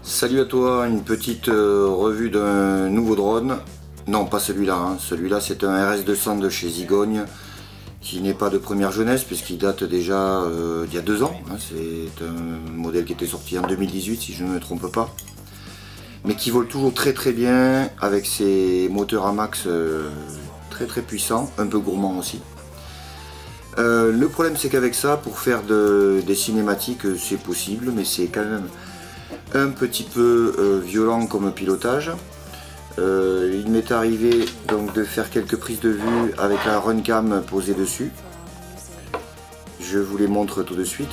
Salut à toi, une petite revue d'un nouveau drone. Non, pas celui-là, hein. Celui-là c'est un RS200 de chez Zigogne, qui n'est pas de première jeunesse puisqu'il date déjà d'il y a 2 ans. Hein. C'est un modèle qui était sorti en 2018 si je ne me trompe pas. Mais qui vole toujours très bien avec ses moteurs AMAX très puissants, un peu gourmands aussi. Le problème c'est qu'avec ça, pour faire des cinématiques, c'est possible, mais c'est quand même un petit peu violent comme pilotage. Il m'est arrivé donc de faire quelques prises de vue avec la Runcam posée dessus. Je vous les montre tout de suite.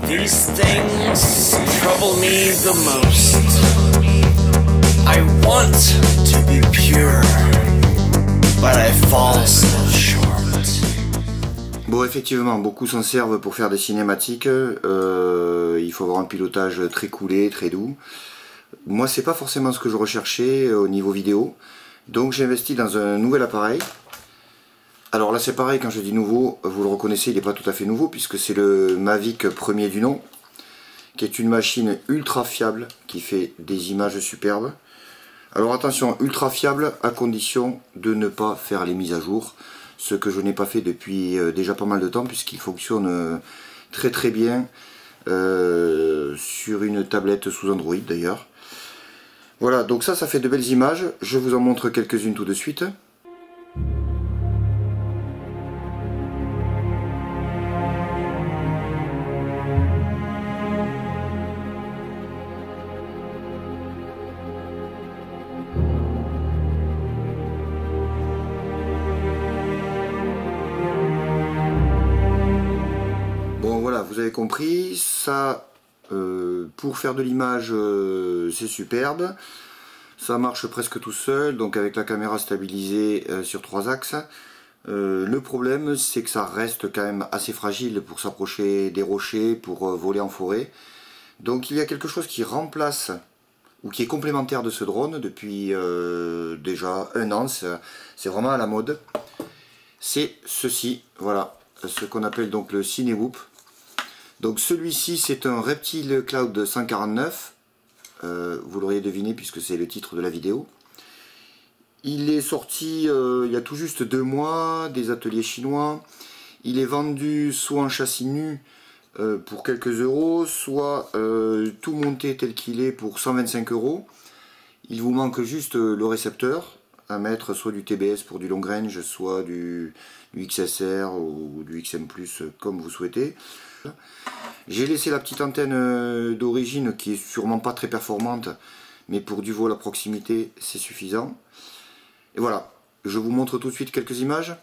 These things trouble me the most. I want to be pure, but I fall so short. Bon, effectivement, beaucoup s'en servent pour faire des cinématiques. Il faut avoir un pilotage très coolé, très doux. Moi, c'est pas forcément ce que je recherchais au niveau vidéo. Donc j'ai investi dans un nouvel appareil. Alors là c'est pareil, quand je dis nouveau, vous le reconnaissez, il n'est pas tout à fait nouveau puisque c'est le Mavic premier du nom, qui est une machine ultra fiable qui fait des images superbes. Alors attention, ultra fiable à condition de ne pas faire les mises à jour, ce que je n'ai pas fait depuis déjà pas mal de temps puisqu'il fonctionne très bien sur une tablette sous Android d'ailleurs. Voilà, donc ça fait de belles images, je vous en montre quelques-unes tout de suite. Voilà, vous avez compris, ça pour faire de l'image c'est superbe, ça marche presque tout seul, donc avec la caméra stabilisée sur 3 axes. Le problème c'est que ça reste quand même assez fragile pour s'approcher des rochers, pour voler en forêt. Donc il y a quelque chose qui remplace ou qui est complémentaire de ce drone depuis déjà 1 an, c'est vraiment à la mode. C'est ceci, voilà, ce qu'on appelle donc le Cinewhoop. Donc celui-ci c'est un Reptile Cloud 149, vous l'auriez deviné puisque c'est le titre de la vidéo. Il est sorti il y a tout juste 2 mois des ateliers chinois. Il est vendu soit en châssis nu pour quelques euros, soit tout monté tel qu'il est pour 125 €. Il vous manque juste le récepteur à mettre, soit du TBS pour du long range, soit du XSR ou du XM+, comme vous souhaitez. J'ai laissé la petite antenne d'origine qui est sûrement pas très performante, mais pour du vol à proximité c'est suffisant. Et voilà, je vous montre tout de suite quelques images.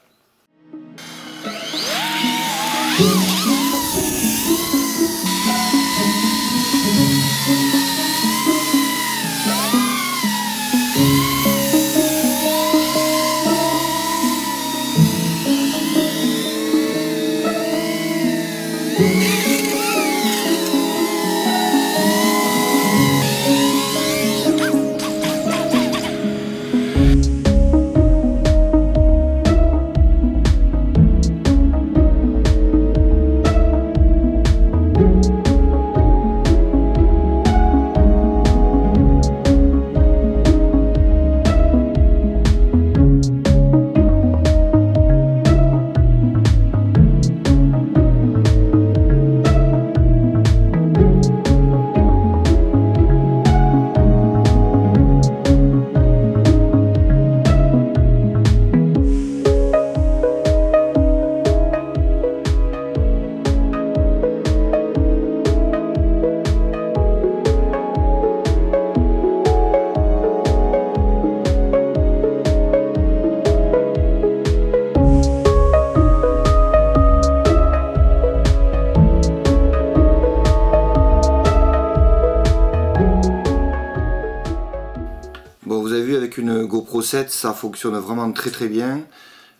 Avec une GoPro 7 ça fonctionne vraiment très bien.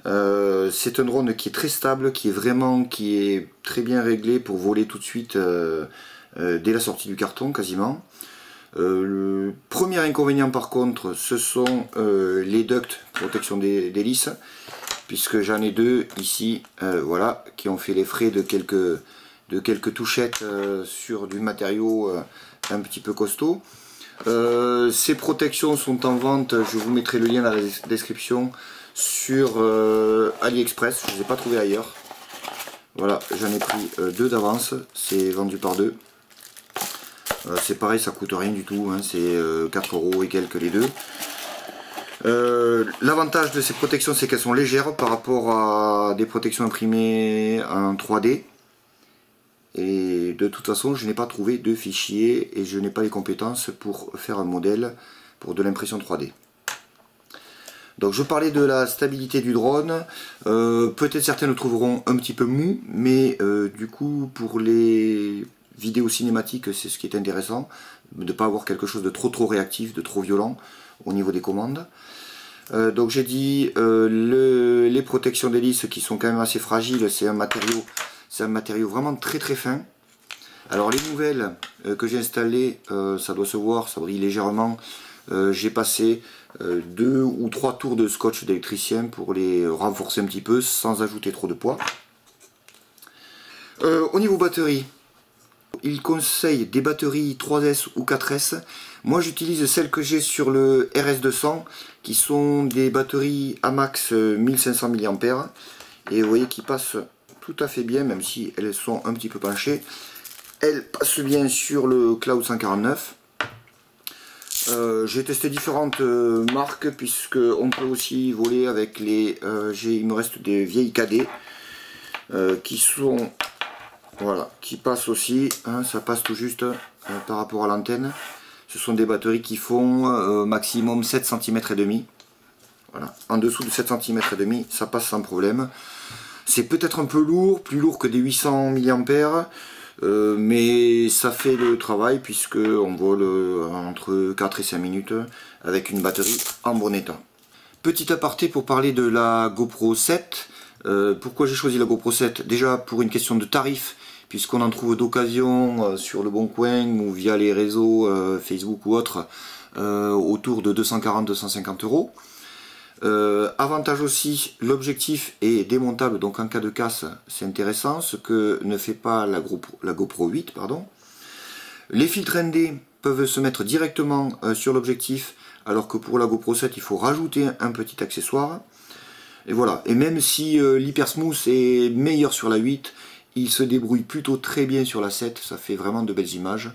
C'est un drone qui est très stable, qui est très bien réglé pour voler tout de suite dès la sortie du carton quasiment. Le premier inconvénient par contre, ce sont les ducts protection d'hélice, puisque j'en ai deux ici, voilà, qui ont fait les frais de quelques touchettes sur du matériau un petit peu costaud. Ces protections sont en vente, je vous mettrai le lien dans la description, sur AliExpress, je ne les ai pas trouvés ailleurs. Voilà, j'en ai pris deux d'avance, c'est vendu par deux. C'est pareil, ça coûte rien du tout, hein, c'est 4 € et quelques les deux. L'avantage de ces protections, c'est qu'elles sont légères par rapport à des protections imprimées en 3D. Et de toute façon, je n'ai pas trouvé de fichier et je n'ai pas les compétences pour faire un modèle pour de l'impression 3D. Donc je parlais de la stabilité du drone. Peut-être certains le trouveront un petit peu mou, mais du coup pour les vidéos cinématiques, c'est ce qui est intéressant, de ne pas avoir quelque chose de trop réactif, de trop violent au niveau des commandes. Donc j'ai dit les protections d'hélice qui sont quand même assez fragiles, c'est un matériau vraiment très fin. Alors les nouvelles que j'ai installées, ça doit se voir, ça brille légèrement. J'ai passé 2 ou 3 tours de scotch d'électricien pour les renforcer un petit peu sans ajouter trop de poids. Au niveau batterie, il conseille des batteries 3S ou 4S. Moi j'utilise celles que j'ai sur le RS200 qui sont des batteries AMAX 1500 mAh et vous voyez qu'ils passent tout à fait bien, même si elles sont un petit peu penchées. Elles passent bien sur le Cloud 149. J'ai testé différentes marques puisque on peut aussi voler avec les... il me reste des vieilles KD qui sont... Voilà, qui passent aussi, hein, ça passe tout juste par rapport à l'antenne. Ce sont des batteries qui font maximum 7 cm et demi. Voilà, en dessous de 7 cm et demi, ça passe sans problème. C'est peut-être un peu lourd, plus lourd que des 800 mA, mais ça fait le travail puisque on vole entre 4 et 5 minutes avec une batterie en bon état. Petit aparté pour parler de la GoPro 7. Pourquoi j'ai choisi la GoPro 7? Déjà pour une question de tarif, puisqu'on en trouve d'occasion sur le Bon Coin ou via les réseaux Facebook ou autres autour de 240-250 €. Avantage aussi, l'objectif est démontable, donc en cas de casse c'est intéressant, ce que ne fait pas la GoPro 8. Pardon. Les filtres ND peuvent se mettre directement sur l'objectif, alors que pour la GoPro 7 il faut rajouter un petit accessoire. Et voilà, et même si l'Hypersmooth est meilleur sur la 8, il se débrouille plutôt très bien sur la 7, ça fait vraiment de belles images.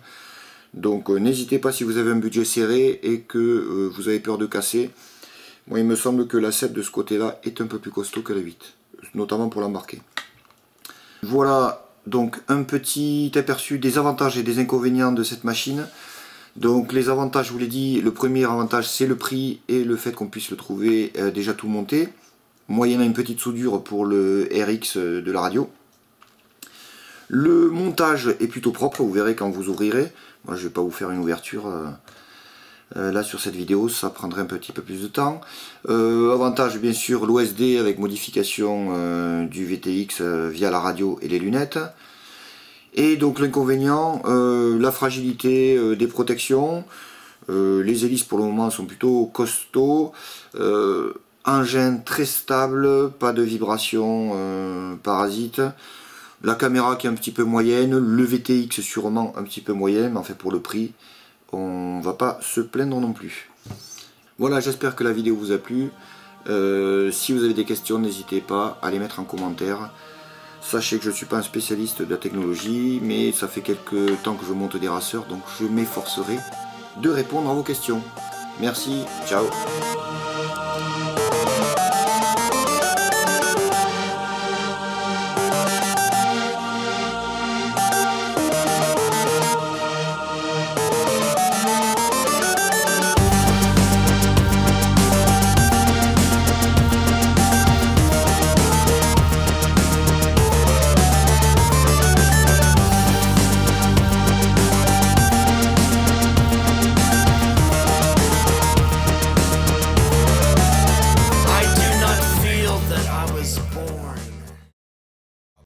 Donc n'hésitez pas si vous avez un budget serré et que vous avez peur de casser. Moi il me semble que la 7 de ce côté-là est un peu plus costaud que la 8, notamment pour l'embarquer. Voilà donc un petit aperçu des avantages et des inconvénients de cette machine. Donc les avantages, je vous l'ai dit, le premier avantage c'est le prix et le fait qu'on puisse le trouver déjà tout monté, moyennant une petite soudure pour le RX de la radio. Le montage est plutôt propre, vous verrez quand vous ouvrirez. Moi je ne vais pas vous faire une ouverture là sur cette vidéo, ça prendrait un petit peu plus de temps. Avantage bien sûr l'OSD avec modification du VTX via la radio et les lunettes. Et donc l'inconvénient, la fragilité des protections. Les hélices pour le moment sont plutôt costauds. Engin très stable, pas de vibration parasite. La caméra qui est un petit peu moyenne, le VTX sûrement un petit peu moyen, mais en fait pour le prix, on va pas se plaindre non plus. Voilà, j'espère que la vidéo vous a plu. Si vous avez des questions, n'hésitez pas à les mettre en commentaire. Sachez que je ne suis pas un spécialiste de la technologie, mais ça fait quelques temps que je monte des raceurs, donc je m'efforcerai de répondre à vos questions. Merci, ciao.